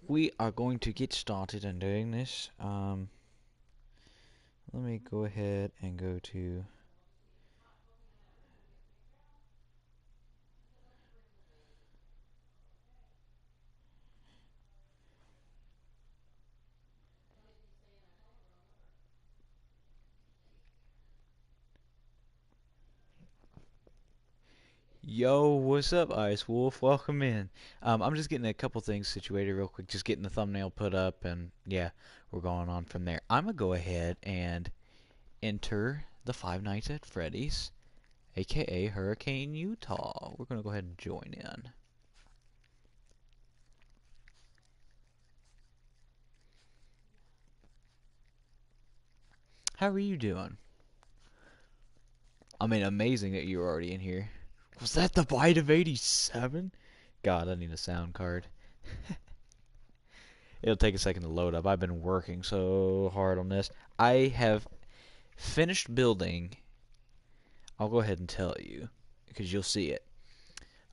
We are going to get started on doing this. Let me go ahead and go to Yo, what's up, Ice Wolf? Welcome in. I'm just getting a couple things situated real quick, just getting the thumbnail put up, and yeah, we're going on from there. I'm gonna go ahead and enter the Five Nights at Freddy's, aka Hurricane Utah. We're gonna go ahead and join in. How are you doing? I mean, amazing that you're already in here. Was that the bite of 87? God, I need a sound card. It'll take a second to load up. I've been working so hard on this. I have finished building. I'll go ahead and tell you because you'll see it.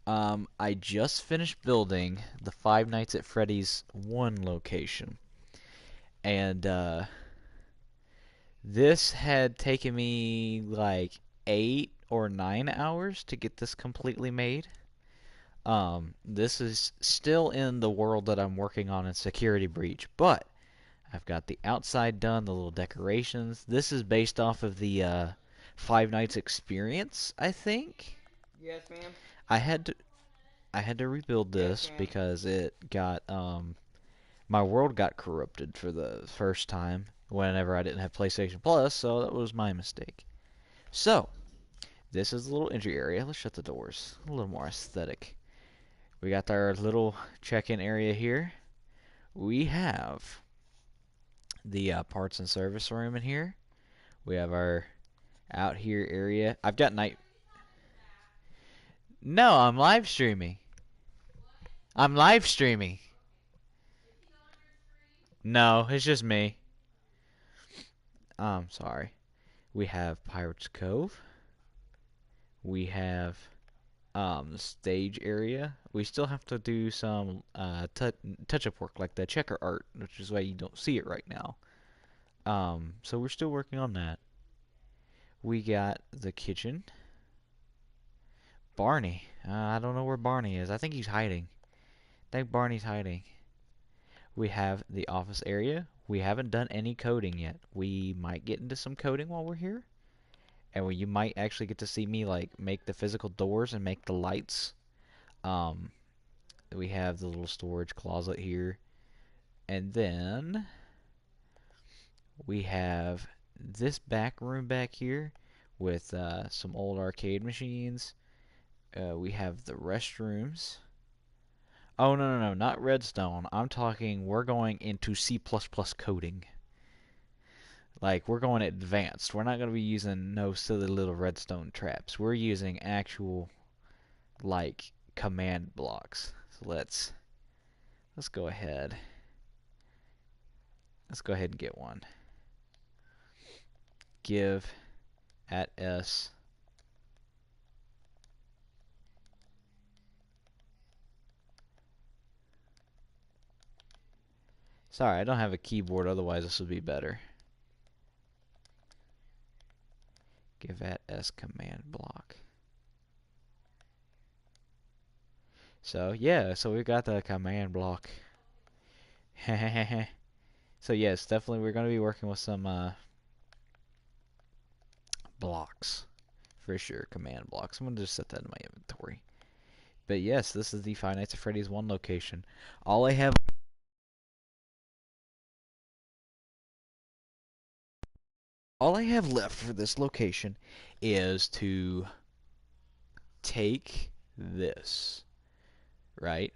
I just finished building the Five Nights at Freddy's 1 location. And this had taken me like 8 or 9 hours to get this completely made. This is still in the world that I'm working on in Security Breach, but I've got the outside done, the little decorations. This is based off of the Five Nights experience, I think. Yes, ma'am. I had to I had to rebuild this because it got my world got corrupted for the first time whenever I didn't have PlayStation Plus, so that was my mistake. So, this is the little entry area. Let's shut the doors. A little more aesthetic. We got our little check-in area here. We have the parts and service room in here. We have our out here area. I've got night. No, I'm live streaming. I'm live streaming. No, it's just me. I'm sorry. We have Pirates Cove. We have the stage area. We still have to do some touch-up work like the checker art, which is why you don't see it right now. So we're still working on that. We got the kitchen. Barney. I don't know where Barney is. I think he's hiding. I think Barney's hiding. We have the office area. We haven't done any coding yet. We might get into some coding while we're here. And you might actually get to see me like make the physical doors and make the lights. We have the little storage closet here. And then we have this back room back here with some old arcade machines. We have the restrooms. Oh, no, not redstone. I'm talking we're going into C++ coding. Like, we're going advanced. We're not going to be using no silly little redstone traps. We're using actual, like, command blocks. So let's go ahead. Let's go ahead and get one. Give at S. Sorry, I don't have a keyboard, otherwise this would be better. Give at S command block. So, yeah, so we got the command block. So, yes, definitely we're going to be working with some blocks. For sure, command blocks. I'm going to just set that in my inventory. But yes, this is the Five Nights at Freddy's 1 location. All I have left for this location is to take this, right,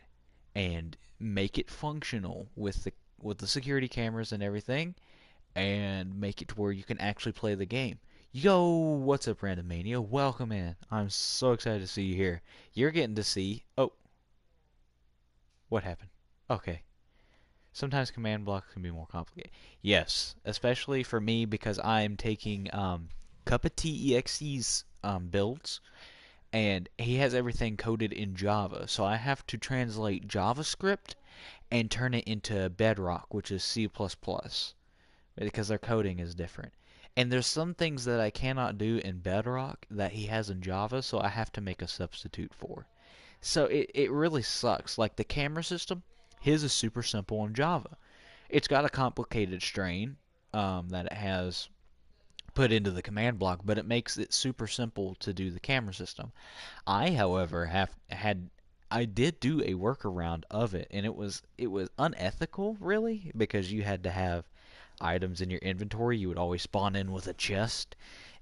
and make it functional with the security cameras and everything, and make it to where you can actually play the game. Yo, what's up, Random Mania? Welcome in. I'm so excited to see you here. You're getting to see. Oh, what happened? Okay. Sometimes command blocks can be more complicated. Yes, especially for me because I'm taking CuppaTeaExe's builds and he has everything coded in Java. So I have to translate JavaScript and turn it into Bedrock, which is C++, because their coding is different. And there's some things that I cannot do in Bedrock that he has in Java, so I have to make a substitute for. So it really sucks. Like the camera system, his is super simple in Java. It's got a complicated strain that it has put into the command block, but it makes it super simple to do the camera system. I, however, I did do a workaround of it, and it was unethical, really, because you had to have items in your inventory. You would always spawn in with a chest,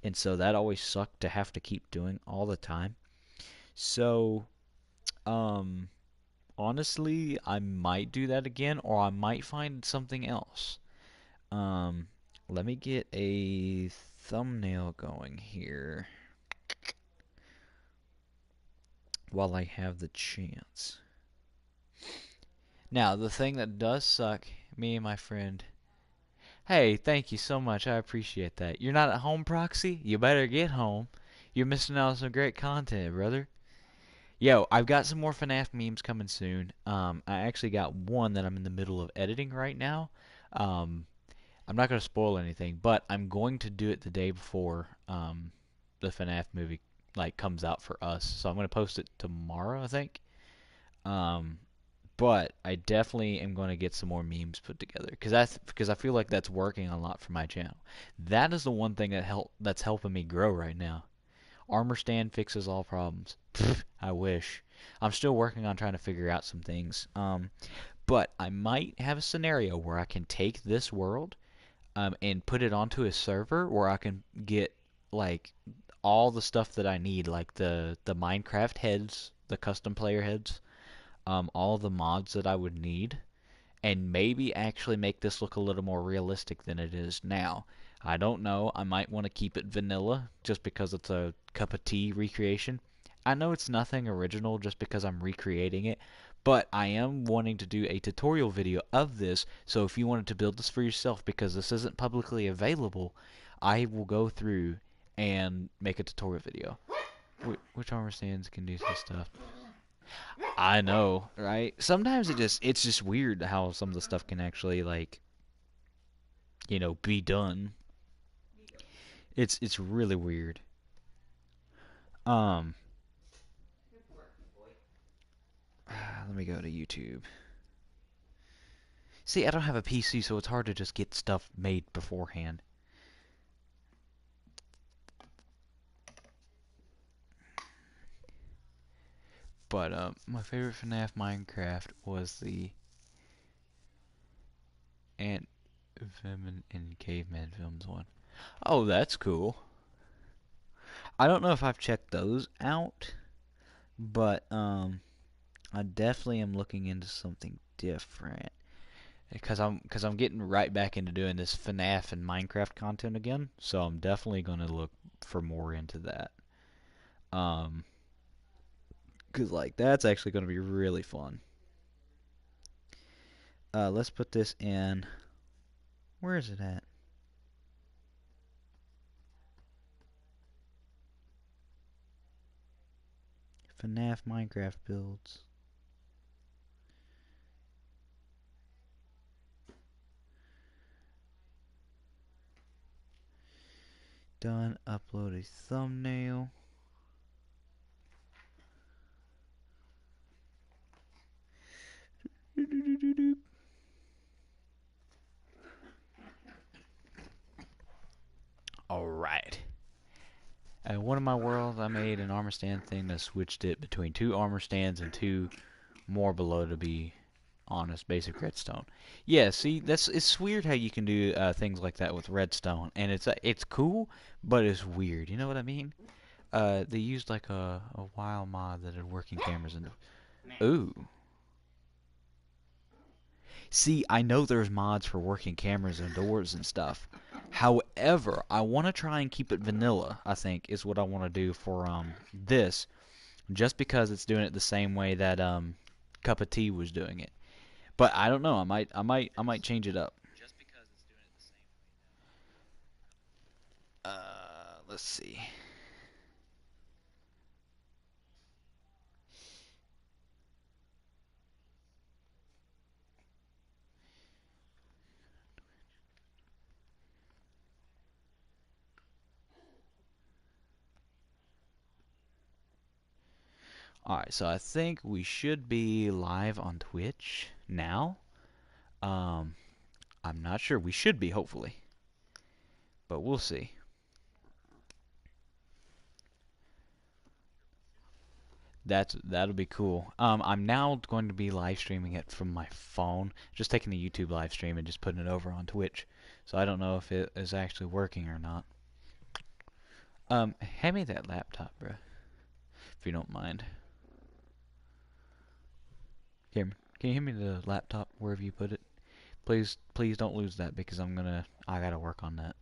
and so that always sucked to have to keep doing all the time. So, um, honestly, I might do that again, or I might find something else. Um, Let me get a thumbnail going here while I have the chance. Now, the thing that does suck, me and my friend. Hey, thank you so much. I appreciate that. You're not at home, Proxy? You better get home. You're missing out on some great content, brother. Yo, I've got some more FNAF memes coming soon. I actually got one that I'm in the middle of editing right now. Um, I'm not going to spoil anything, but I'm going to do it the day before the FNAF movie like comes out for us. So I'm going to post it tomorrow, I think. Um, but I definitely am going to get some more memes put together because I feel like that's working a lot for my channel. That is the one thing that's helping me grow right now. Armor stand fixes all problems. I wish. I'm still working on trying to figure out some things. But I might have a scenario where I can take this world and put it onto a server where I can get like all the stuff that I need, like the Minecraft heads, the custom player heads, all the mods that I would need, and maybe actually make this look a little more realistic than it is now. I don't know. I might want to keep it vanilla just because it's a cup of tea recreation. I know it's nothing original just because I'm recreating it, but I am wanting to do a tutorial video of this, so if you wanted to build this for yourself because this isn't publicly available, I will go through and make a tutorial video. Which armor stands can do some stuff? I know, right? Sometimes it's just weird how some of the stuff can actually like, be done. It's really weird. Um, Let me go to YouTube. See, I don't have a PC, so it's hard to just get stuff made beforehand. But my favorite FNAF Minecraft was the Ant Women in Caveman Films one. Oh, that's cool. I don't know if I've checked those out, but I definitely am looking into something different because I'm getting right back into doing this FNAF and Minecraft content again. So I'm definitely going to look for more into that. Because like that's actually going to be really fun. Let's put this in. Where is it at? FNAF Minecraft builds. Done. Upload a thumbnail. Alright. One of my worlds, I made an armor stand thing that switched it between two armor stands and two more below, to be honest, basic redstone. Yeah, see, it's weird how you can do things like that with redstone, and it's cool, but it's weird. You know what I mean? They used like a wild mod that had working cameras in it. Ooh. See, I know there's mods for working cameras and doors and stuff. However, I want to try and keep it vanilla, I think, is what I want to do for this, just because it's doing it the same way that Cup of Tea was doing it. But I don't know. I might change it up. Let's see. Alright, so I think we should be live on Twitch now. Um, I'm not sure. We should be, hopefully. But we'll see. That'll be cool. I'm now going to be live streaming it from my phone. Just taking the YouTube live stream and just putting it over on Twitch. So I don't know if it is actually working or not. Hand me that laptop, bro. If you don't mind. Cameron, can you hand me the laptop wherever you put it? Please don't lose that because I gotta work on that.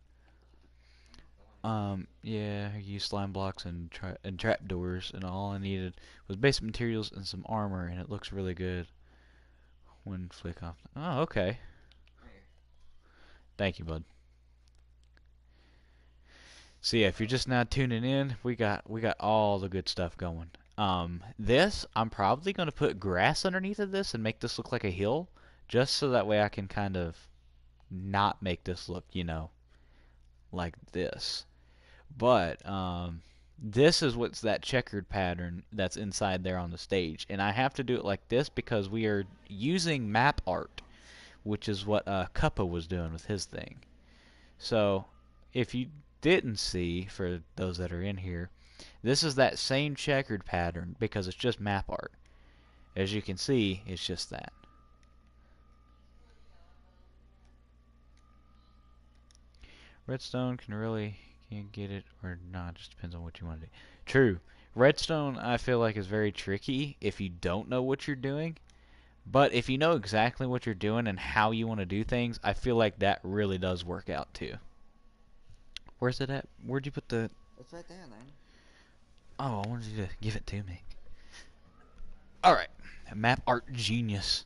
Yeah, I used slime blocks and trapdoors, and all I needed was basic materials and some armor, and it looks really good when flick off. Oh, okay. Thank you, bud. So yeah, if you're just now tuning in, we got all the good stuff going. This I'm probably gonna put grass underneath of this and make this look like a hill, just so that way I can kind of not make this look, like this. But this is what's that checkered pattern that's inside there on the stage, and I have to do it like this because we are using map art, which is what Cuppa was doing with his thing. So if you didn't see, for those that are in here, this is that same checkered pattern because it's just map art. As you can see, it's just that. Redstone can't get it or not. It just depends on what you want to do. True. Redstone, I feel like, is very tricky if you don't know what you're doing. But if you know exactly what you're doing and how you want to do things, I feel like that really does work out too. Where's it at? Where'd you put the... It's right there, man. Oh, I wanted you to give it to me. Alright. Map art genius.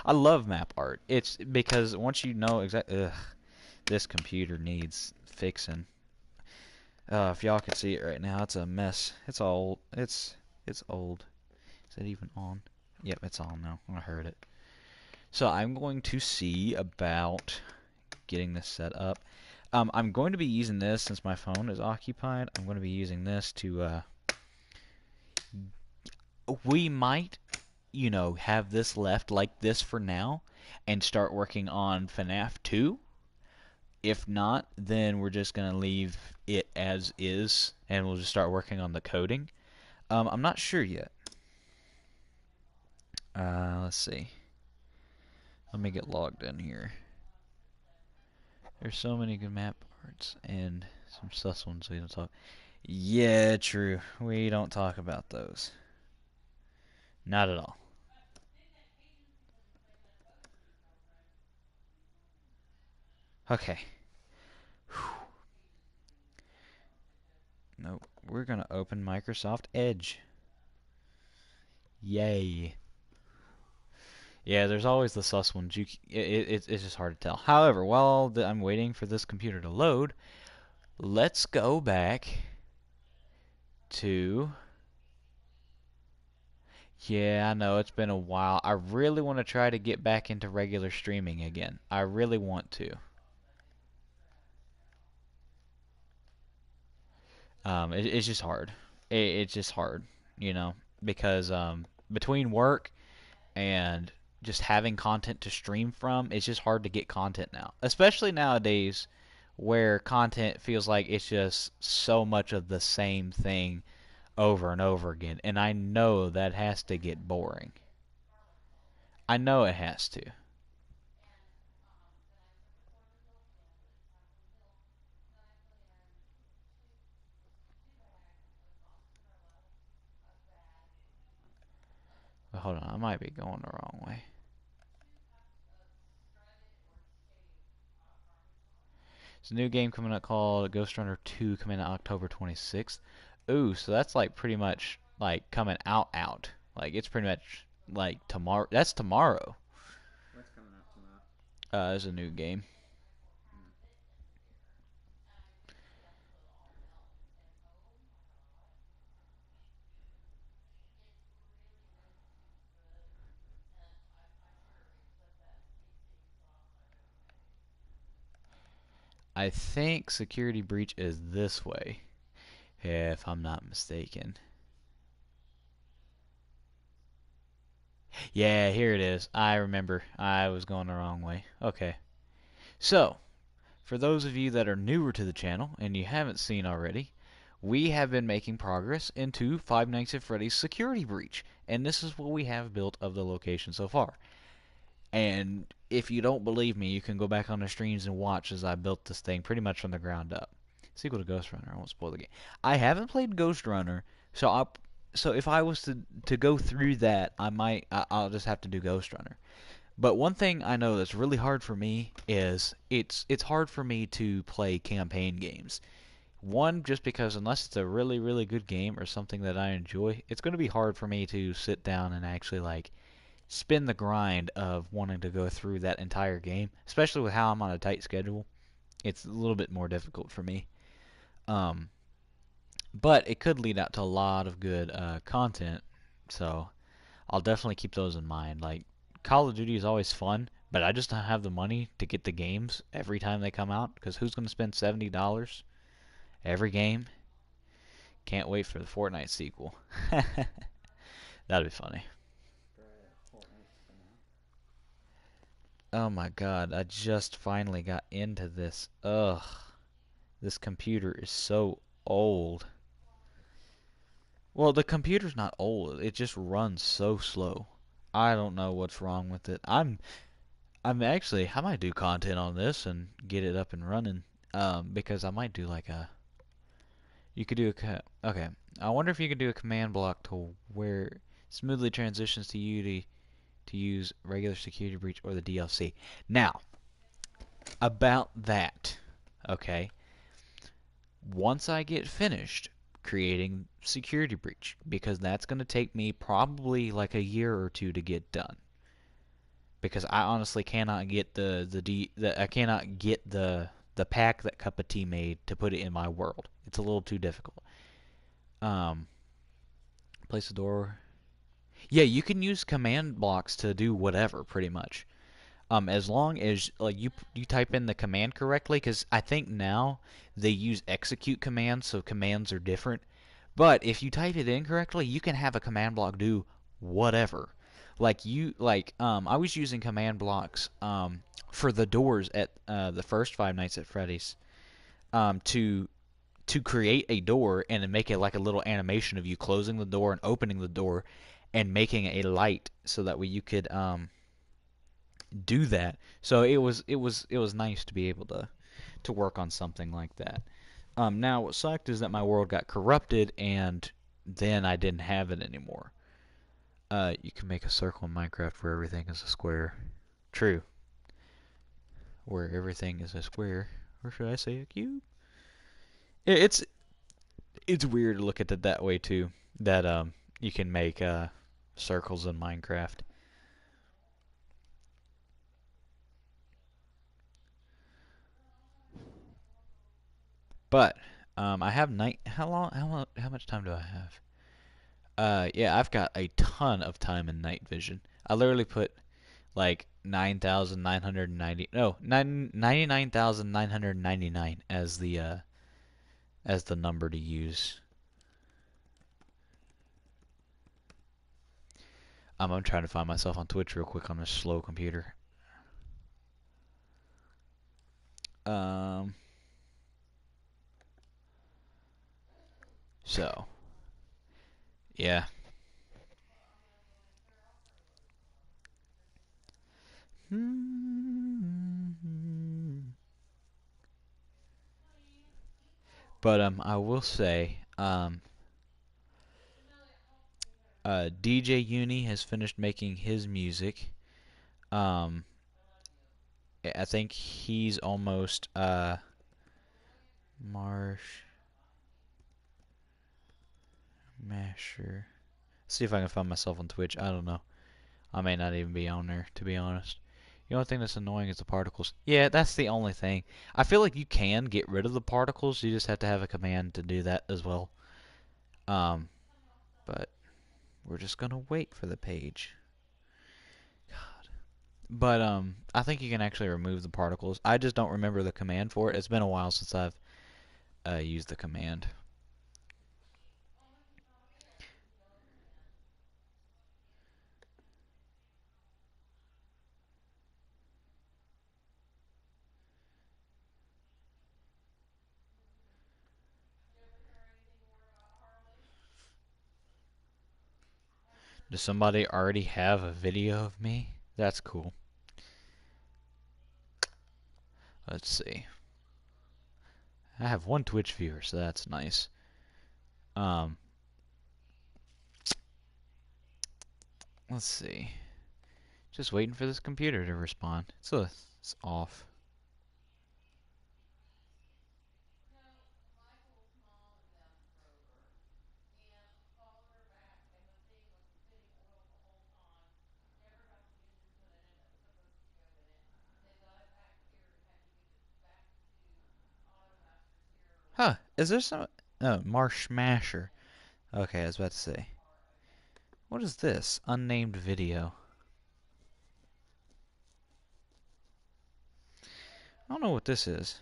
I love map art. It's because once you know exactly... Ugh. This computer needs fixing. If y'all can see it right now, it's a mess. It's old. It's old. Is it even on? Yep, it's on now. I heard it. So I'm going to see about getting this set up. I'm going to be using this since my phone is occupied. I'm going to be using this to, we might, have this left like this for now and start working on FNAF 2. If not, then we're just going to leave it as is and we'll just start working on the coding. I'm not sure yet. Let's see. Let me get logged in here. There's so many good map arts and some sus ones we don't talk. Yeah, true. We don't talk about those. Not at all. Okay. Nope. We're gonna open Microsoft Edge. Yay. Yeah, there's always the sus ones. It's just hard to tell. However, while I'm waiting for this computer to load, let's go back to... Yeah, I know, it's been a while. I really want to try to get back into regular streaming again. I really want to. It's just hard. It's just hard, because between work and just having content to stream from, it's just hard to get content now. Especially nowadays where content feels like it's just so much of the same thing over and over again. And I know that has to get boring. I know it has to. But hold on, I might be going the wrong way. There's a new game coming out called Ghost Runner 2 coming out October 26th. Ooh, so that's like pretty much like coming out. Like it's pretty much like tomorrow. That's tomorrow. What's coming out tomorrow? There's a new game. I think Security Breach is this way, if I'm not mistaken. Yeah, here it is. I remember. I was going the wrong way. Okay. So, for those of you that are newer to the channel and you haven't seen already, we have been making progress into Five Nights at Freddy's Security Breach, and this is what we have built of the location so far. And if you don't believe me, you can go back on the streams and watch as I built this thing pretty much from the ground up. Sequel to Ghost Runner. I won't spoil the game. I haven't played Ghost Runner, so if I was to go through that, I'll just have to do Ghost Runner. But one thing I know that's really hard for me is it's hard for me to play campaign games. One, just because unless it's a really good game or something that I enjoy, it's going to be hard for me to sit down and actually like spin the grind of wanting to go through that entire game, especially with how I'm on a tight schedule. It's a little bit more difficult for me. Um, but it could lead out to a lot of good content, so I'll definitely keep those in mind. Like Call of Duty is always fun, but I just don't have the money to get the games every time they come out. Because who's going to spend $70 every game? Can't wait for the Fortnite sequel. That'd be funny. Oh my god, I just finally got into this. Ugh. This computer is so old. Well, the computer's not old. It just runs so slow. I don't know what's wrong with it. I'm actually I might do content on this and get it up and running. Because I might do like a you could do okay. I wonder if you could do a command block to where smoothly transitions to you to use regular security breach or the DLC. Now, about that, okay? Once I get finished creating security breach, because that's going to take me probably like a year or two to get done. Because I honestly cannot get I cannot get the pack that CuppaTea made to put it in my world. It's a little too difficult. Um, place the door. Yeah, you can use command blocks to do whatever, pretty much. As long as like you type in the command correctly, because I think now they use execute commands, so commands are different. But if you type it in correctly, you can have a command block do whatever. I was using command blocks for the doors at the first Five Nights at Freddy's to create a door and then make it like a little animation of you closing the door and opening the door and making a light so that way you could do that. So it was nice to be able to work on something like that. Now what sucked is that my world got corrupted and then I didn't have it anymore. You can make a circle in Minecraft where everything is a square. True. Where everything is a square, or should I say a cube? It's weird to look at it that way too. That you can make circles in Minecraft. But I have night. How much time do I have? Yeah, I've got a ton of time in night vision. I literally put like 9,990, no, 99,999 as the number to use. I'm trying to find myself on Twitch real quick on this slow computer. Um, so yeah. But I will say, DJ Uni has finished making his music. Um, I think he's almost Marsh Masher. See if I can find myself on Twitch. I don't know. I may not even be on there, to be honest. The only thing that's annoying is the particles. Yeah, that's the only thing. I feel like you can get rid of the particles. You just have to have a command to do that as well. But we're just gonna wait for the page. God. But I think you can actually remove the particles. I just don't remember the command for it. It's been a while since I've used the command. Does somebody already have a video of me? That's cool. Let's see. I have one Twitch viewer, so that's nice. Let's see. Just waiting for this computer to respond. It's off. Huh, is there some... Oh, MarshMasher. Okay, I was about to say. What is this? Unnamed video. I don't know what this is.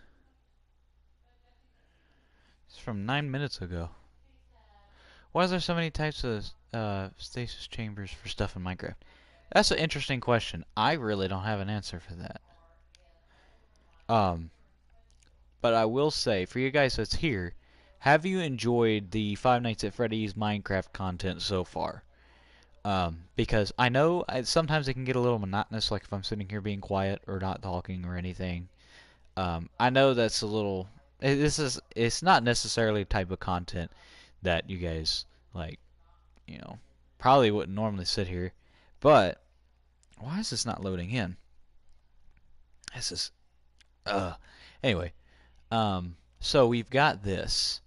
It's from 9 minutes ago. Why is there so many types of stasis chambers for stuff in Minecraft? That's an interesting question. I really don't have an answer for that. But I will say, for you guys that's here, have you enjoyed the Five Nights at Freddy's Minecraft content so far? Because I know sometimes it can get a little monotonous, like if I'm sitting here being quiet or not talking or anything. I know that's a little. It's not necessarily the type of content that you guys like. You know, probably wouldn't normally sit here. But why is this not loading in? This is. Anyway, so we've got this.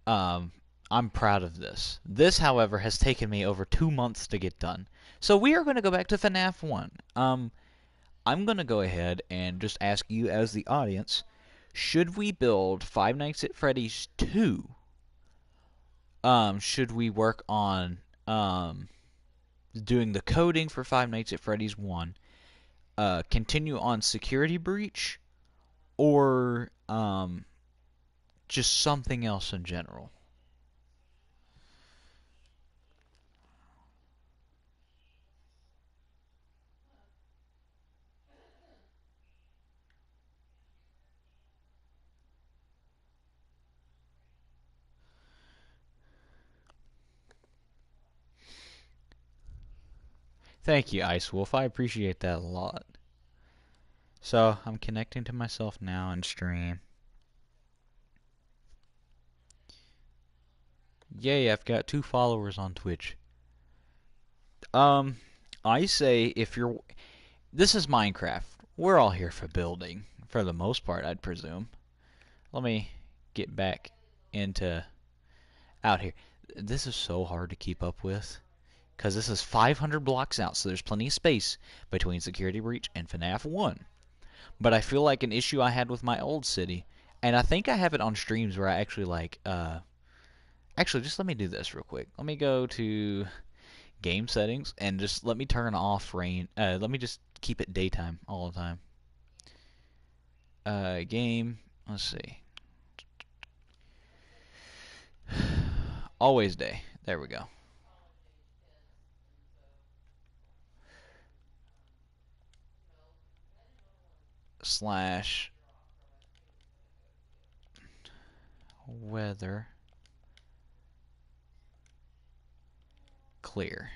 I'm proud of this. This, however, has taken me over 2 months to get done. So we are going to go back to FNAF 1. I'm going to go ahead and just ask you as the audience, should we build Five Nights at Freddy's 2? Should we work on doing the coding for Five Nights at Freddy's 1? Continue on Security Breach? Or just something else in general? Thank you, Ice Wolf. I appreciate that a lot. So, I'm connecting to myself now in stream. Yay, I've got 2 followers on Twitch. I say if you're... This is Minecraft. We're all here for building, for the most part, I'd presume. Let me get back into... out here. This is so hard to keep up with, because this is 500 blocks out, so there's plenty of space between Security Breach and FNAF 1. But I feel like an issue I had with my old city, and I think I have it on streams where I actually like, actually, just let me do this real quick. Let me go to game settings and just let me turn off rain. Let me just keep it daytime all the time. Game, let's see. Always day. There we go. Slash weather clear.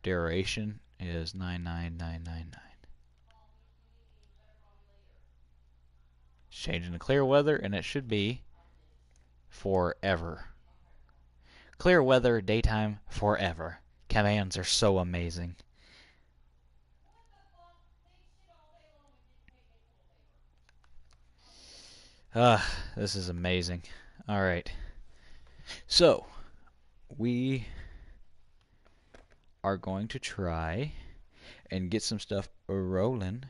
Duration is 99999. Changing to clear weather, and it should be forever. Clear weather, daytime, forever. Commands are so amazing. This is amazing. Alright. So, we are going to try and get some stuff rolling.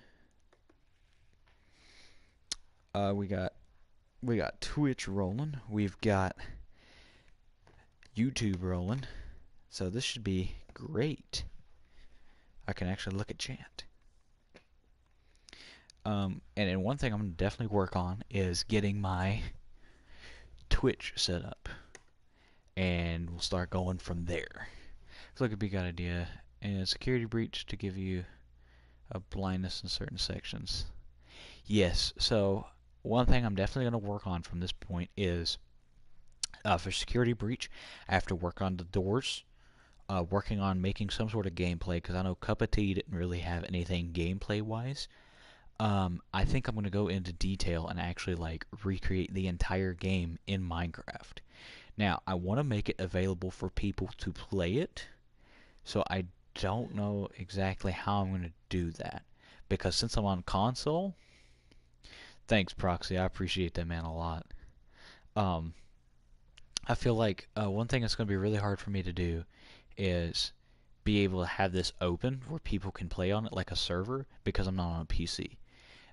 We got Twitch rolling. We've got YouTube rolling. So this should be great. I can actually look at chat. And then one thing I'm going to definitely work on is getting my Twitch set up. And we'll start going from there. Looks like a big idea. And security breach to give you a blindness in certain sections. Yes, so one thing I'm definitely going to work on from this point is For security breach, I have to work on the doors, working on making some sort of gameplay, because I know CuppaTea didn't really have anything gameplay-wise. I think I'm going to go into detail and actually, like, recreate the entire game in Minecraft. Now, I want to make it available for people to play it, so I don't know exactly how I'm going to do that. Because since I'm on console, thanks, Proxy, I appreciate that, man, a lot. Um, I feel like one thing that's going to be really hard for me to do is be able to have this open where people can play on it like a server because I'm not on a PC.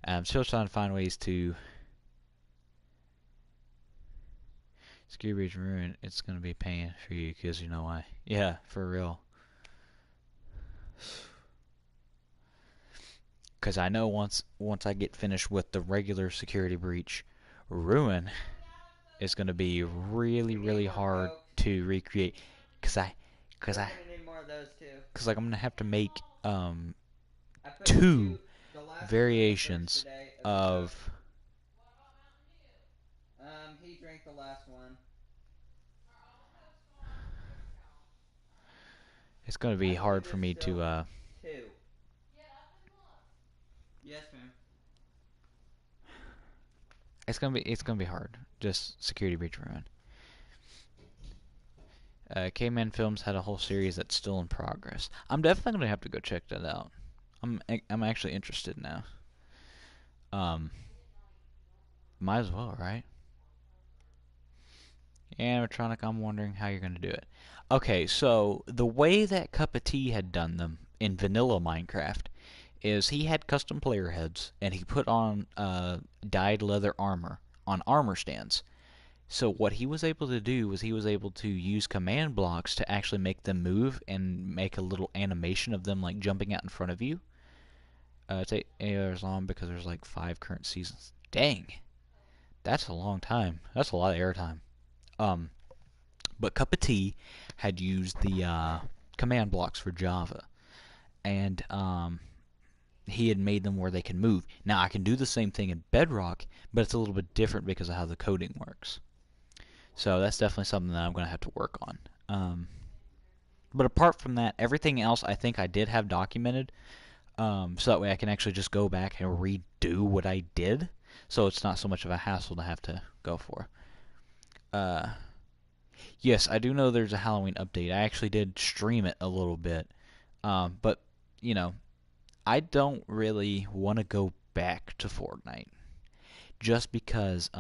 I'm still trying to find ways to Ski Bridge Ruin. It's going to be paying for you because you know why. Yeah, for real. Because I know once I get finished with the regular security breach, Ruin is going to be really hard to recreate. Because We're gonna need more of those too. Because like I'm going to have to make I put two the last two in the fridge variations today as a of. joke. He drank the last one. It's going to be hard for me to. Two. Yes, ma'am. It's gonna be hard. Just security breach Ruin. K-Man Films had a whole series that's still in progress. I'm definitely gonna have to go check that out. I'm actually interested now. Um, might as well, right? Animatronic, I'm wondering how you're gonna do it. Okay, so the way that CuppaTea had done them in vanilla Minecraft is he had custom player heads and he put on dyed leather armor on armor stands. So what he was able to do was he was able to use command blocks to actually make them move and make a little animation of them like jumping out in front of you. Take 8 hours long because there's like 5 current seasons. Dang, that's a long time. That's a lot of airtime. Um, but CuppaTea had used the command blocks for Java, and he had made them where they can move. Now I can do the same thing in Bedrock, but it's a little bit different because of how the coding works. So that's definitely something that I'm going to have to work on. But apart from that, everything else I think I did have documented, so that way I can actually just go back and redo what I did, so it's not so much of a hassle to have to go for. Yes, I do know there's a Halloween update. I actually did stream it a little bit, but you know, I don't really want to go back to Fortnite just because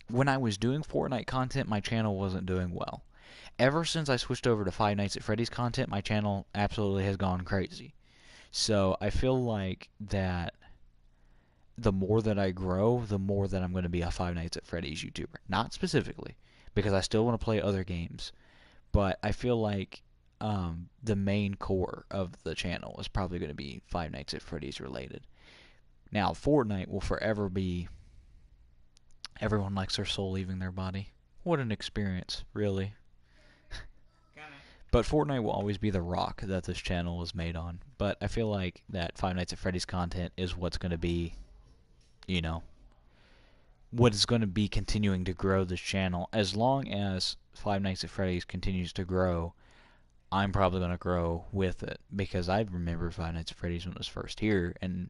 when I was doing Fortnite content, my channel wasn't doing well. Ever since I switched over to Five Nights at Freddy's content, my channel absolutely has gone crazy. So I feel like that the more that I grow, the more that I'm going to be a Five Nights at Freddy's YouTuber. Not specifically, because I still want to play other games, but I feel like the main core of the channel is probably going to be Five Nights at Freddy's related. Now, Fortnite will forever be everyone likes their soul leaving their body. What an experience, really. But Fortnite will always be the rock that this channel is made on. But I feel like that Five Nights at Freddy's content is what's going to be, you know, what is going to be continuing to grow this channel. As long as Five Nights at Freddy's continues to grow, I'm probably going to grow with it. Because I remember Five Nights at Freddy's when it was first here, and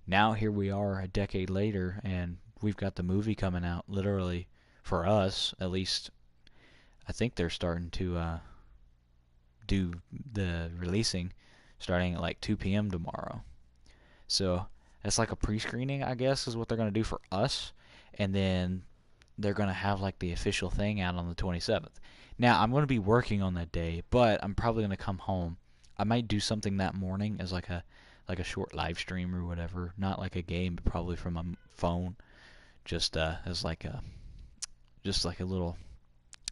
now here we are a decade later, and we've got the movie coming out, literally, for us, at least. I think they're starting to do the releasing starting at like 2 p.m. tomorrow. So that's like a pre-screening, I guess, is what they're going to do for us. And then they're going to have like the official thing out on the 27th. Now, I'm going to be working on that day, but I'm probably going to come home. I might do something that morning as like a short live stream or whatever. Not like a game, but probably from my phone. Just as like a little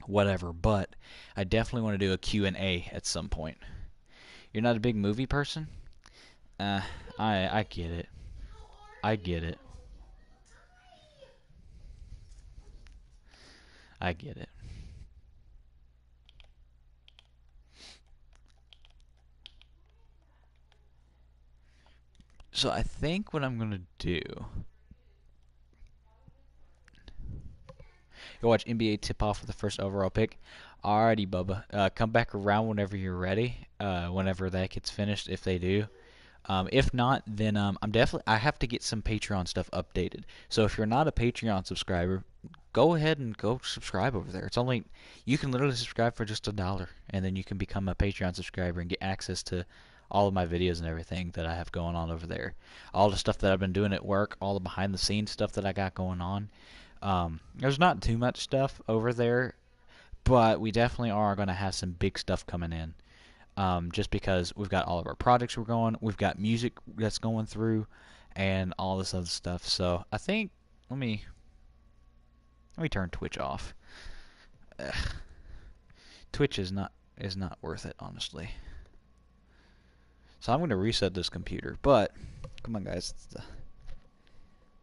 whatever. But I definitely want to do a Q&A at some point. You're not a big movie person? I get it. I get it. I get it. So I think what I'm going to do Go watch NBA tip-off for the first overall pick. Alrighty, Bubba. Come back around whenever you're ready. Whenever that gets finished, if they do. If not, then I have to get some Patreon stuff updated. So if you're not a Patreon subscriber, go ahead and go subscribe over there. It's only you can literally subscribe for just $1, and then you can become a Patreon subscriber and get access to all of my videos and everything that I have going on over there. All the stuff that I've been doing at work, all the behind the scenes stuff that I got going on. There's not too much stuff over there, but we definitely are going to have some big stuff coming in. Just because we've got all of our projects we're going, we've got music that's going through, and all this other stuff. So I think let me turn Twitch off. Ugh. Twitch is not worth it, honestly. So I'm going to reset this computer. But come on, guys,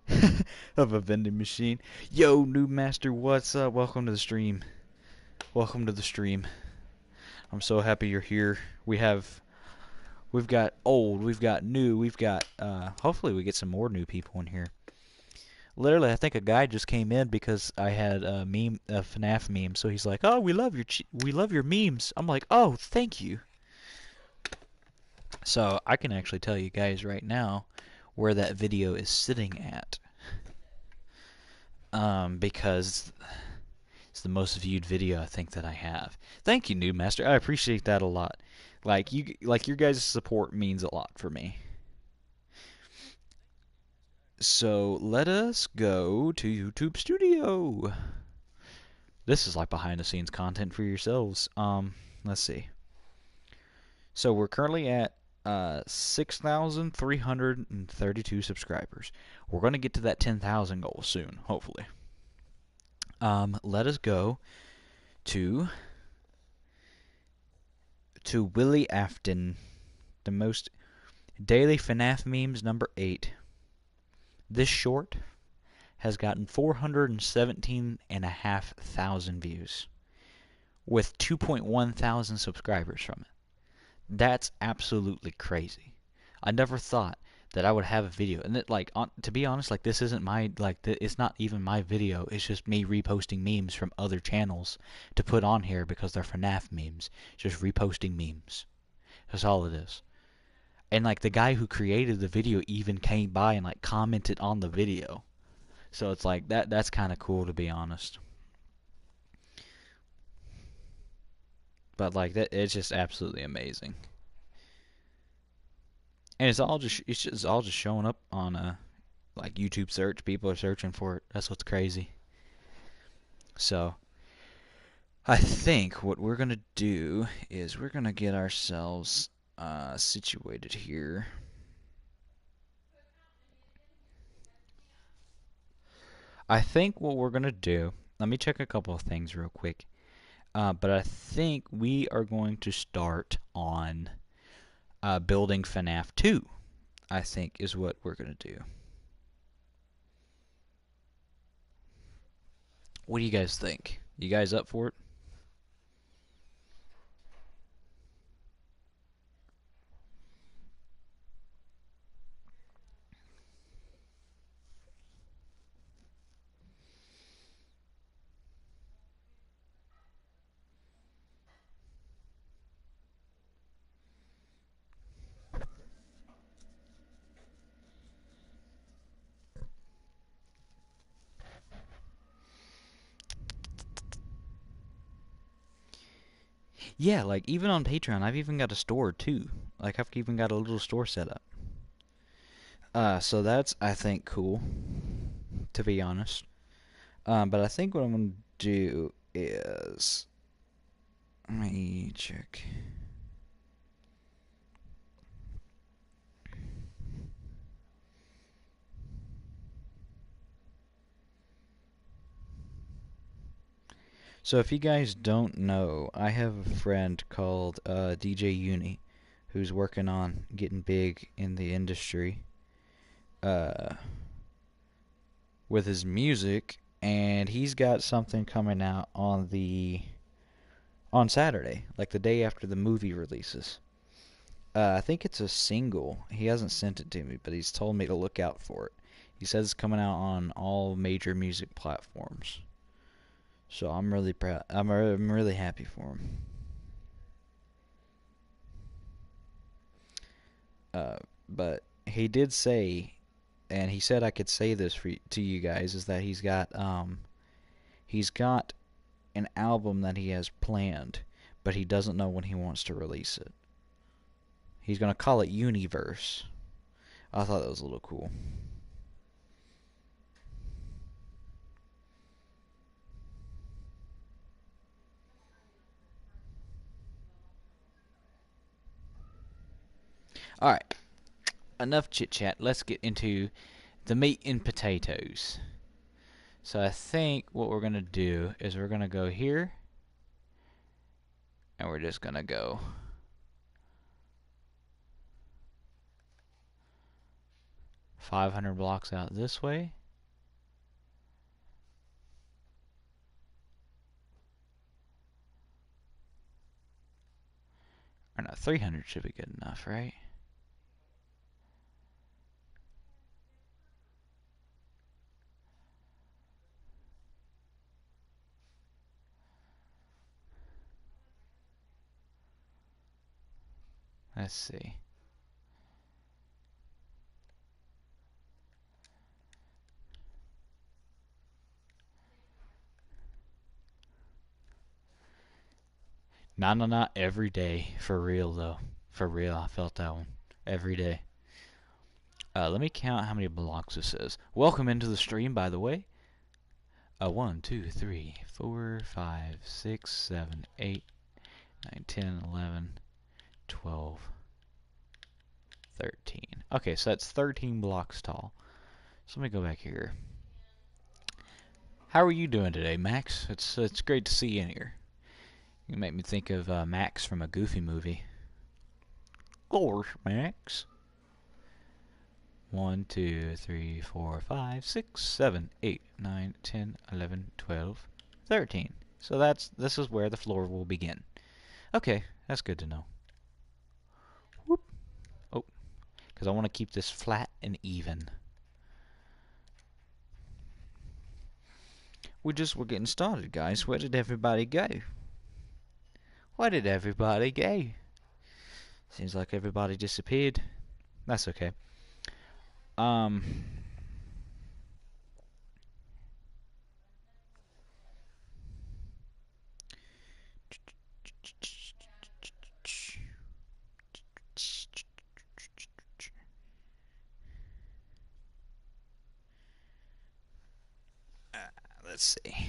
it's of a vending machine. Yo, Noob Master, what's up? Welcome to the stream. Welcome to the stream. I'm so happy you're here. We've got old, we've got new, we've got hopefully we get some more new people in here. Literally, I think a guy just came in because I had a FNAF meme. So he's like, "Oh, we love your memes." I'm like, "Oh, thank you." So I can actually tell you guys right now where that video is sitting at, because it's the most viewed video I think that I have. Thank you, Noob Master. I appreciate that a lot. Like your guys' support means a lot for me. So let us go to YouTube Studio. This is like behind the scenes content for yourselves. Let's see. So we're currently at 6,332 subscribers. We're going to get to that 10,000 goal soon, hopefully. Let us go to Willie Afton, the most daily FNAF memes number 8. This short has gotten 417,500 views with 2.1 thousand subscribers from it. That's absolutely crazy. I never thought that I would have a video, and to be honest, like this isn't my it's not even my video. It's just me reposting memes from other channels to put on here because they're FNAF memes. Just reposting memes. That's all it is. And like the guy who created the video even came by and like commented on the video. So it's like that's kind of cool, to be honest. But like it's just absolutely amazing. And it's all just showing up on like YouTube search. People are searching for it. That's what's crazy. So I think what we're gonna do is we're gonna get ourselves situated here. I think what we're gonna do. Let me check a couple of things real quick. But I think we are going to start on building FNAF 2, I think is what we're going to do. What do you guys think? You guys up for it? Yeah, like even on Patreon, I've even got a store too. Like I've even got a little store set up. So that's, I think, cool, to be honest. But I think what I'm gonna do is let me check. So if you guys don't know, I have a friend called DJ Uni, who's working on getting big in the industry with his music, and he's got something coming out on Saturday, like the day after the movie releases. I think it's a single. He hasn't sent it to me, but he's told me to look out for it. He says it's coming out on all major music platforms. So I'm really proud. I'm really happy for him. But he did say, and he said I could say this to you guys, is that he's got an album that he has planned, but he doesn't know when he wants to release it. He's gonna call it Universe. I thought that was a little cool. All right, enough chit chat. Let's get into the meat and potatoes. So I think what we're gonna do is we're gonna go here, and we're just gonna go 500 blocks out this way. Or no, 300 should be good enough, right? Let's see. Nah, every day. For real, though. For real, I felt that one. Every day. Let me count how many blocks this is. Welcome into the stream, by the way. 1, 2, 3, 4, 5, 6, 7, 8, 9, 10, 11, 12, 13. Okay, so that's 13 blocks tall. So let me go back here. How are you doing today, Max? It's great to see you in here. You make me think of Max from a Goofy movie. Gosh, Max. 1, 2, 3, 4, 5, 6, 7, 8, 9, 10, 11, 12, 13. So this is where the floor will begin. Okay, that's good to know. Whoop. Oh, because I want to keep this flat and even. We're getting started, guys. Where did everybody go? Where did everybody go? Seems like everybody disappeared. That's okay. Let's see.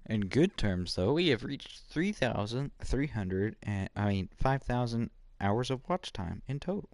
In good terms, though, we have reached 3,300 and 5,000 hours of watch time in total.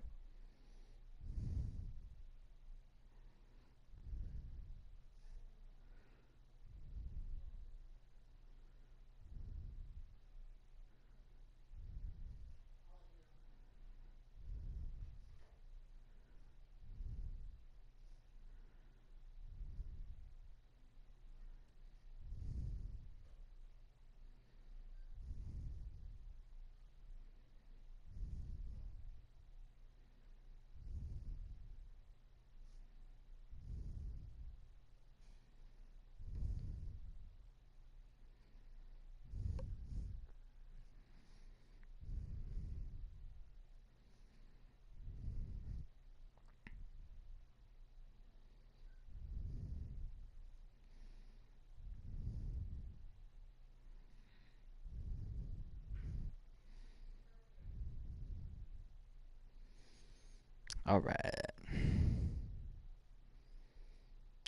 Alright.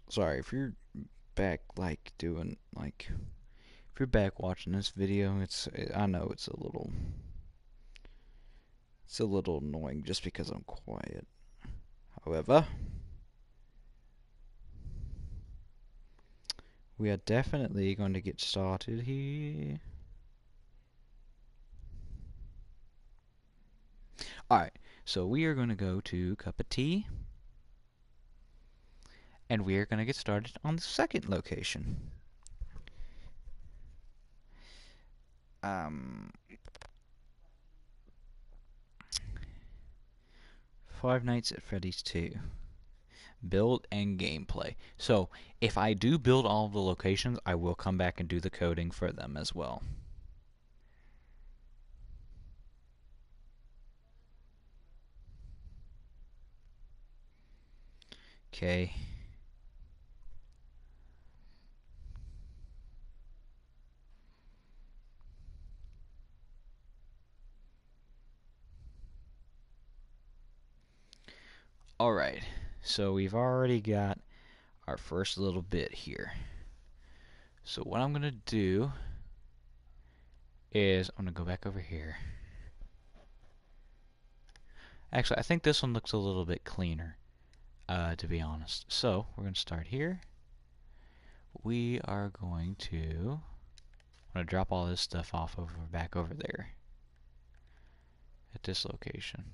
Sorry, if you're back, if you're back watching this video, I know it's a little annoying just because I'm quiet. However, We are definitely going to get started here. Alright, so we are going to go to Cup of Tea. And we are going to get started on the second location. Five Nights at Freddy's 2. Build and gameplay. So, if I do build all of the locations, I will come back and do the coding for them as well. Okay. Alright, so we've already got our first little bit here. So what I'm going to do is I'm going to go back over here. Actually, I think this one looks a little bit cleaner, to be honest. So we're going to start here. We are going to... I'm going to drop all this stuff off back over there at this location.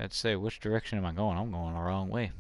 I'd say, which direction am I going? I'm going the wrong way.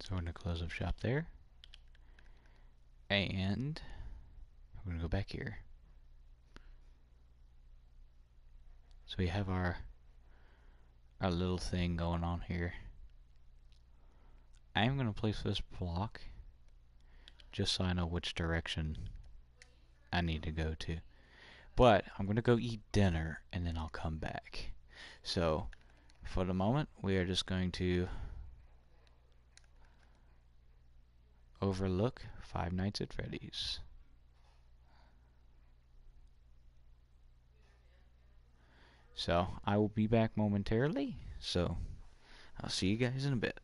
So we're going to close up shop there. And we're going to go back here. So we have our little thing going on here. I am going to place this block just so I know which direction I need to go to. But I'm going to go eat dinner and then I'll come back. So for the moment, we are just going to overlook Five Nights at Freddy's. So I will be back momentarily. So I'll see you guys in a bit.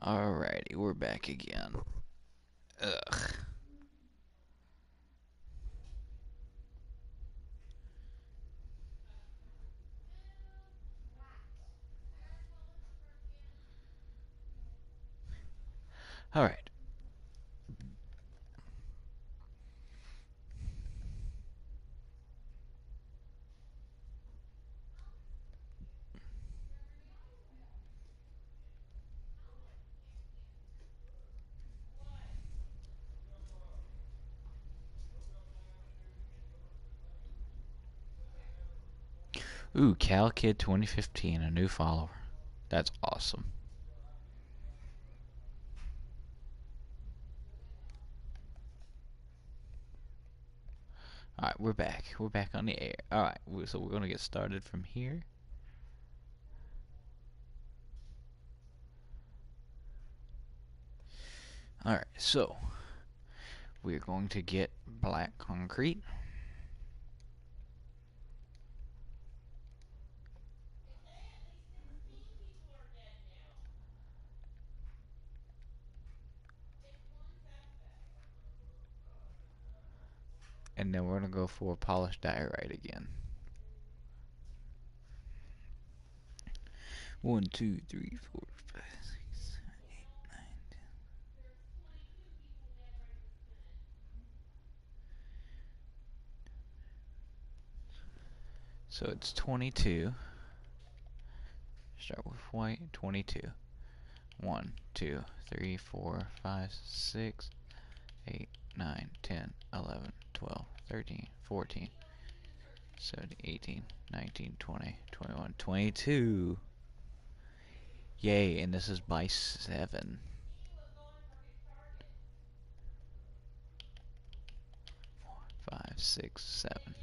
Alrighty, we're back again. Ugh. Alright. Ooh, CalKid 2015, a new follower. That's awesome. Alright, we're back. We're back on the air. Alright, so we're going to get started from here. Alright, so we're going to get black concrete. And then we're going to go for polished diorite again. 1, 2, 3, 4, 5, 6, 7, 8, 9, 10. So it's 22. Start with white, 22. 1, 2, 3, 4, 5, 6, 8, 9, 10, 11, 12, 13, 14, 17, 18, 19, 20, 21, 22. Yay, and this is by 7. 4, 5, 6, 7.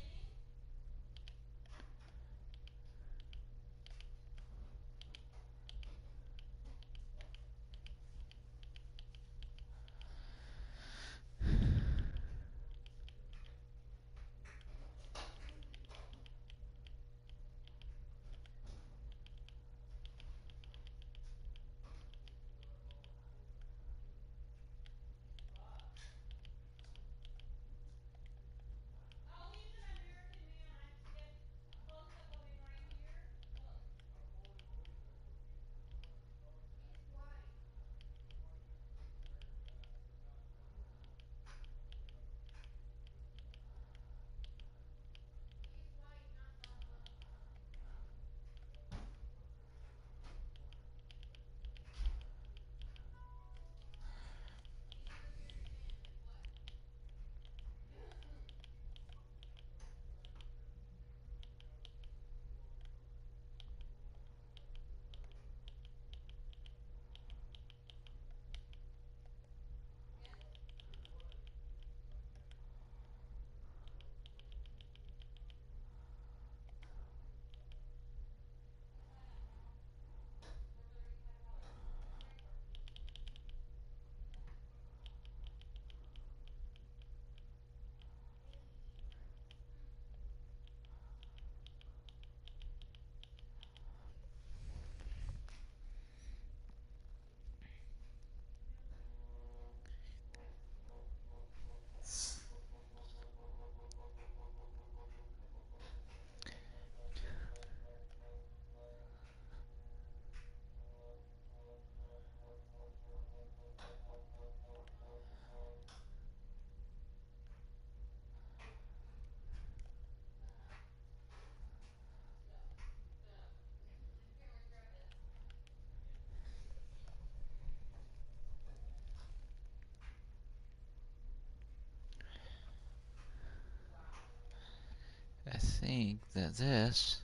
I think that this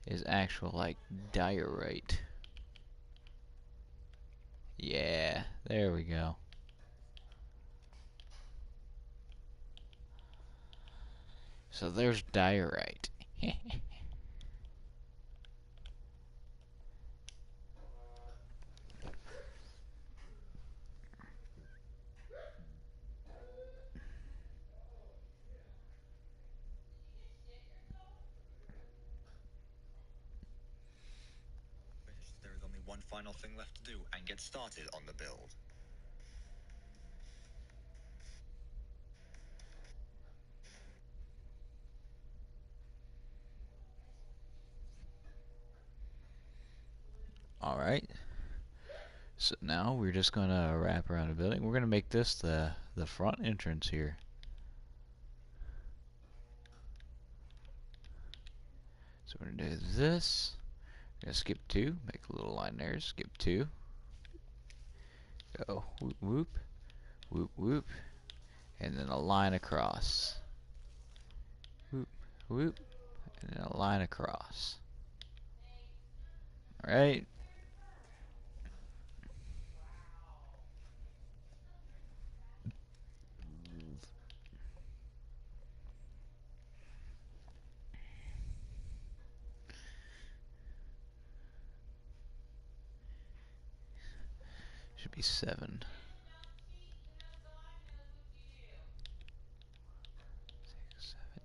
is actual, like, diorite. Yeah, there we go. So there's diorite. final thing left to do and get started on the build. Alright. So now we're just gonna wrap around the building. We're gonna make this the front entrance here. So we're gonna do this. We're gonna skip 2, make a little line there, skip 2. Go whoop whoop, whoop whoop, and then a line across. Whoop whoop, and then a line across. Alright. Should be 7.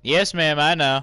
Yes, ma'am, I know.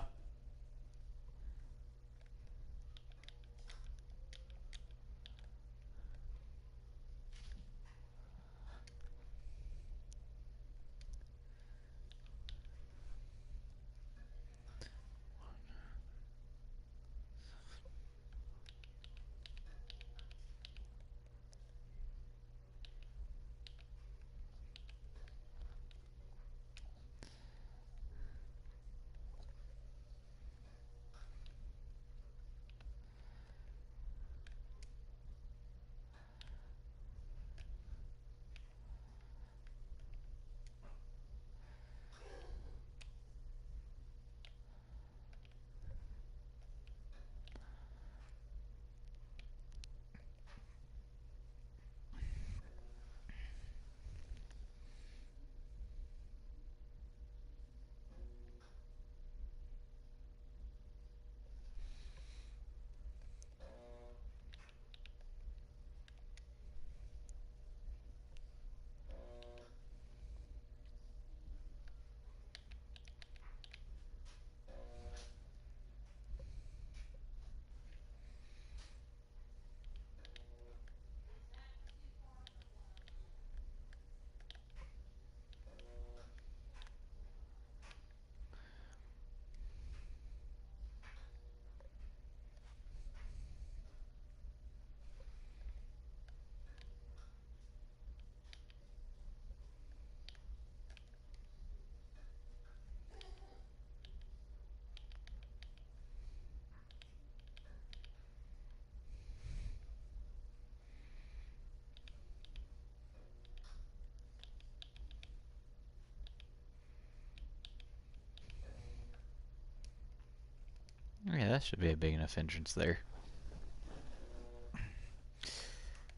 Yeah, that should be a big enough entrance there.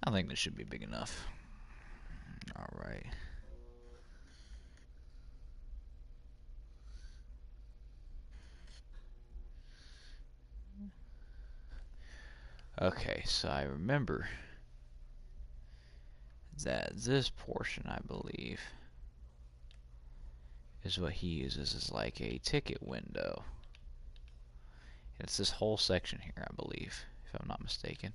I think this should be big enough. Alright. Okay, so I remember that this portion, I believe, is what he uses as like a ticket window. It's this whole section here, I believe, if I'm not mistaken.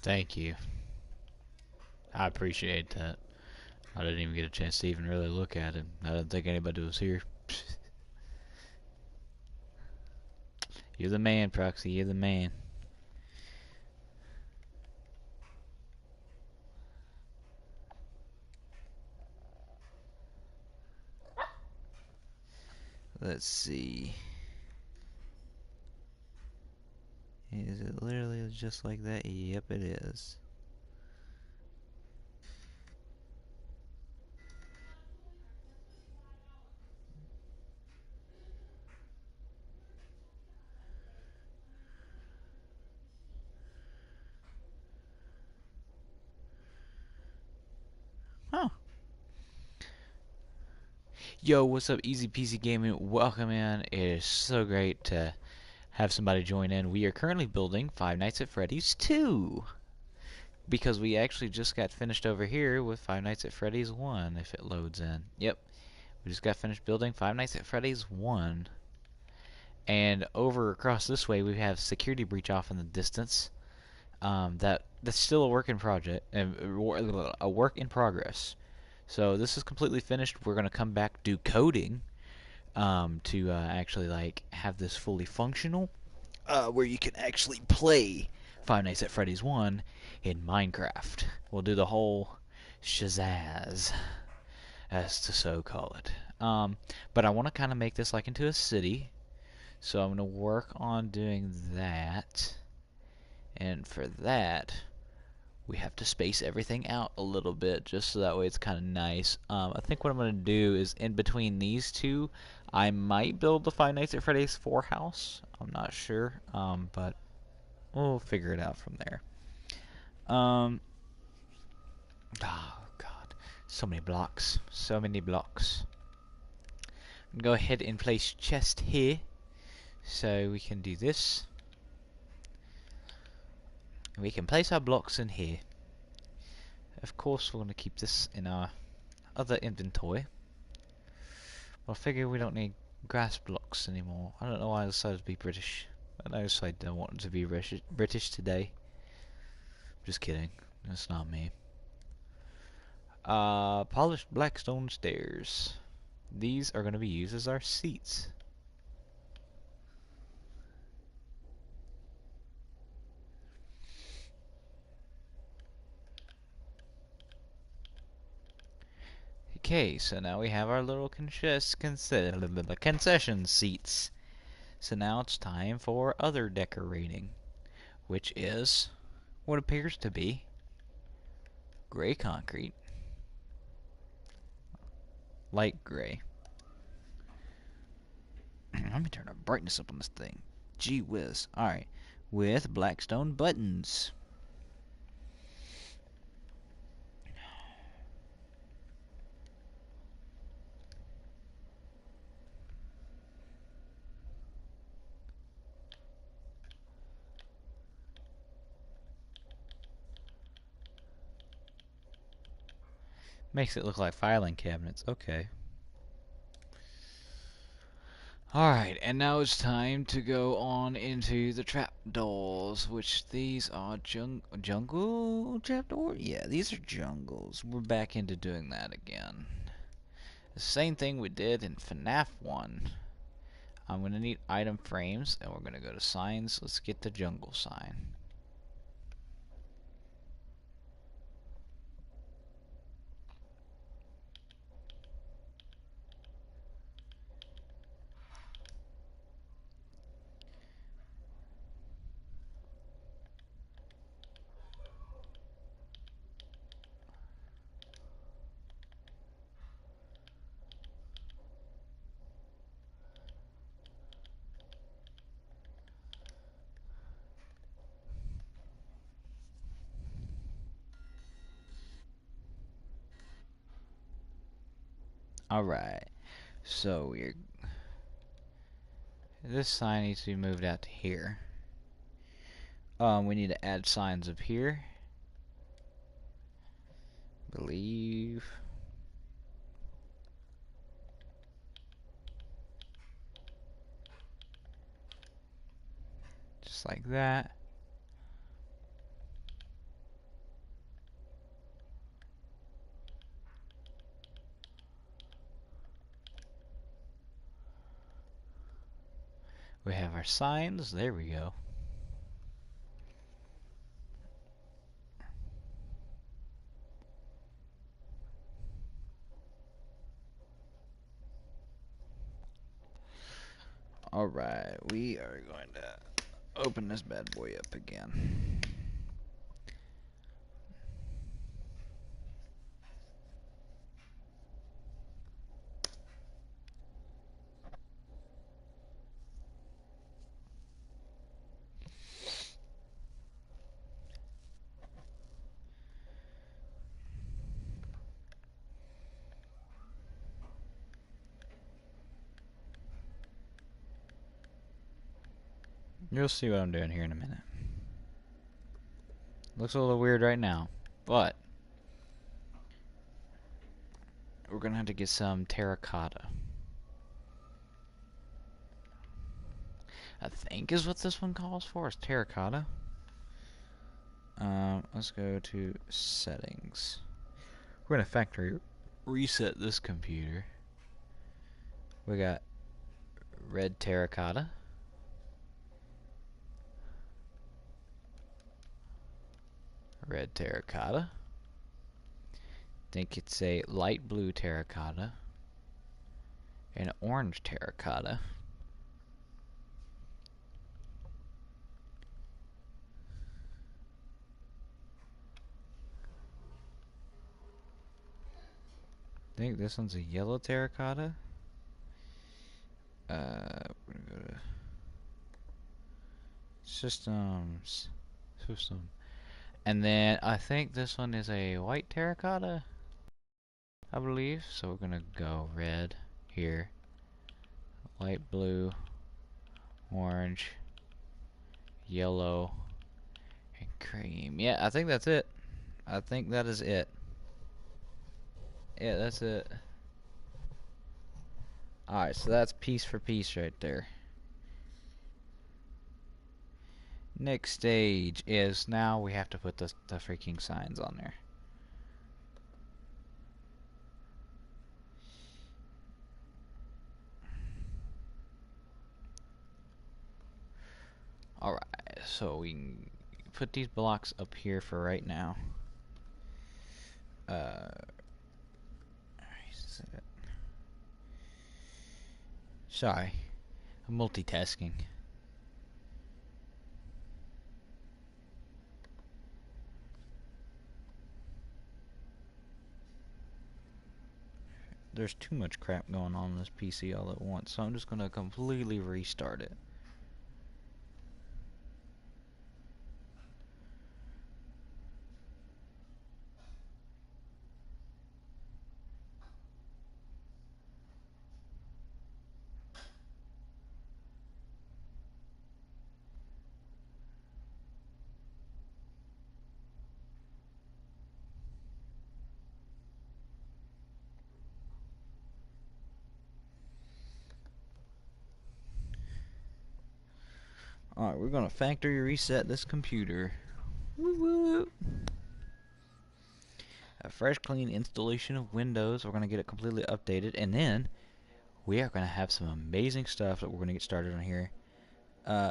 Thank you. I appreciate that. I didn't even get a chance to even really look at it. I didn't think anybody was here. You're the man, Proxy. You're the man. Let's see. Is it literally just like that? Yep, it is. Huh. Yo, what's up, Easy Peasy Gaming? Welcome in. It is so great to have somebody join in. We are currently building Five Nights at Freddy's 2. Because we actually just got finished over here with Five Nights at Freddy's 1, if it loads in. Yep. We just got finished building Five Nights at Freddy's 1. And over across this way, we have Security Breach off in the distance. That's still a work in project, a work in progress. So this is completely finished. We're gonna come back, do coding, to actually like have this fully functional, where you can actually play Five Nights at Freddy's 1 in Minecraft. We'll do the whole shazazz, as to so call it. But I want to kind of make this like into a city, so I'm gonna work on doing that. And for that, we have to space everything out a little bit, just so that way it's kind of nice. I think what I'm going to do is, in between these two, I might build the Five Nights at Freddy's 4 house. I'm not sure, but we'll figure it out from there. Oh, God. So many blocks. So many blocks. I'm going to go ahead and place chest here, so we can do this. And we can place our blocks in here. Of course, we're going to keep this in our other inventory. Well, I figure we don't need grass blocks anymore. I don't know why I decided to be British. I just I don't want to be British today. Just kidding. That's not me. Polished black stone stairs. These are going to be used as our seats. Okay, so now we have our little concession seats. So now it's time for other decorating, which is what appears to be gray concrete, light gray. Let me turn the brightness up on this thing. Gee whiz. Alright. With blackstone buttons. Makes it look like filing cabinets. Okay. Alright, and now it's time to go on into the trapdoors, which these are jungle trapdoor? Yeah, these are jungles. We're back into doing that again. The same thing we did in FNAF 1. I'm going to need item frames, and we're going to go to signs. Let's get the jungle sign. Alright, so this sign needs to be moved out to here. We need to add signs up here. Believe. Just like that. We have our signs. There we go. Alright, we are going to open this bad boy up again. You'll see what I'm doing here in a minute. Looks a little weird right now, but we're gonna have to get some terracotta. I think is what this one calls for, is terracotta. Let's go to settings. We're gonna factory reset this computer. We got red terracotta, red terracotta. Think it's a light blue terracotta, an orange terracotta, I think this one's a yellow terracotta. We're gonna go to systems, system, and then I think this one is a white terracotta, I believe. So we're gonna go red here, light blue, orange, yellow, and cream. Yeah, I think that's it. I think that is it. Yeah, that's it. Alright, so that's piece for piece right there. Next stage is now we have to put the freaking signs on there. Alright, so we can put these blocks up here for right now. Sorry, I'm multitasking. There's too much crap going on this PC all at once, so I'm just gonna completely restart it. Alright, we're gonna factory reset this computer. Woo woo! A fresh, clean installation of Windows. We're gonna get it completely updated, and then we are gonna have some amazing stuff that we're gonna get started on here.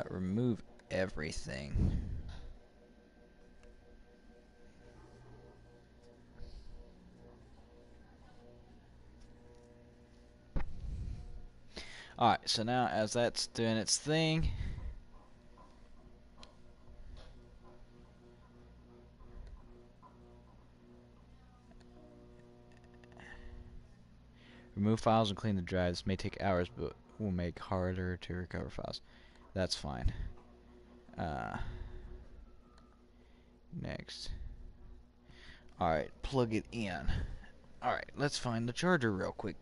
Remove everything. Alright, so now as that's doing its thing, remove files and clean the drive. This may take hours, but will make harder to recover files. That's fine. Next. Alright, plug it in. Alright, let's find the charger real quick.